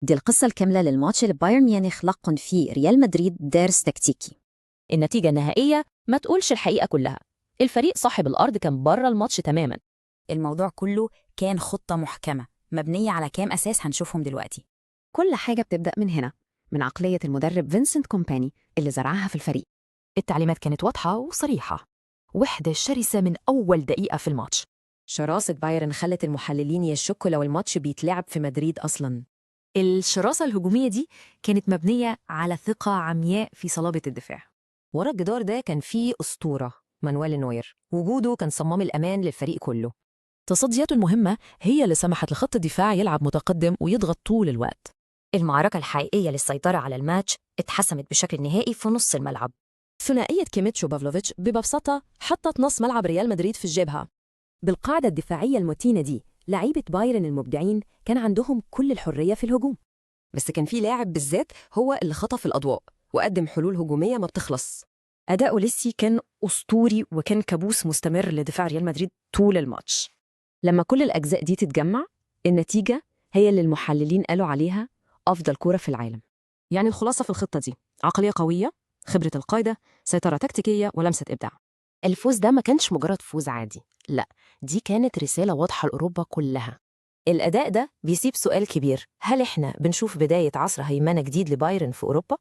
دي القصة الكاملة للماتش اللي بايرن ميونخ لقن فيه ريال مدريد دارس تكتيكي. النتيجة النهائية ما تقولش الحقيقة كلها. الفريق صاحب الأرض كان بره الماتش تماماً. الموضوع كله كان خطة محكمة مبنية على كام أساس هنشوفهم دلوقتي. كل حاجة بتبدأ من هنا، من عقلية المدرب فينسنت كومباني اللي زرعها في الفريق. التعليمات كانت واضحة وصريحة، وحدة شرسة من أول دقيقة في الماتش. شراسة بايرن خلت المحللين يشكوا لو الماتش بيتلعب في مدريد أصلاً. الشراسة الهجومية دي كانت مبنية على ثقة عمياء في صلابة الدفاع. ورا الجدار ده كان فيه أسطورة، مانويل نوير، وجوده كان صمام الأمان للفريق كله. تصدياته المهمة هي اللي سمحت لخط الدفاع يلعب متقدم ويضغط طول الوقت. المعركة الحقيقية للسيطرة على الماتش اتحسمت بشكل نهائي في نص الملعب. ثنائية كيميتش وبافلوفيتش ببساطة حطت نص ملعب ريال مدريد في الجبهة. بالقاعدة الدفاعية المتينة دي لعيبة بايرن المبدعين كان عندهم كل الحرية في الهجوم، بس كان في لاعب بالذات هو اللي خطف الأضواء وقدم حلول هجومية ما بتخلص. أداؤه ليسي كان أسطوري وكان كابوس مستمر لدفاع ريال مدريد طول الماتش. لما كل الأجزاء دي تتجمع، النتيجة هي اللي المحللين قالوا عليها أفضل كرة في العالم. يعني الخلاصة في الخطة دي عقلية قوية، خبرة القايدة، سيطرة تكتيكية، ولمسة إبداع. الفوز ده ما كانش مجرد فوز عادي، لا، دي كانت رسالة واضحة لأوروبا كلها. الأداء ده بيسيب سؤال كبير، هل إحنا بنشوف بداية عصر هيمنة جديد لبايرن في أوروبا؟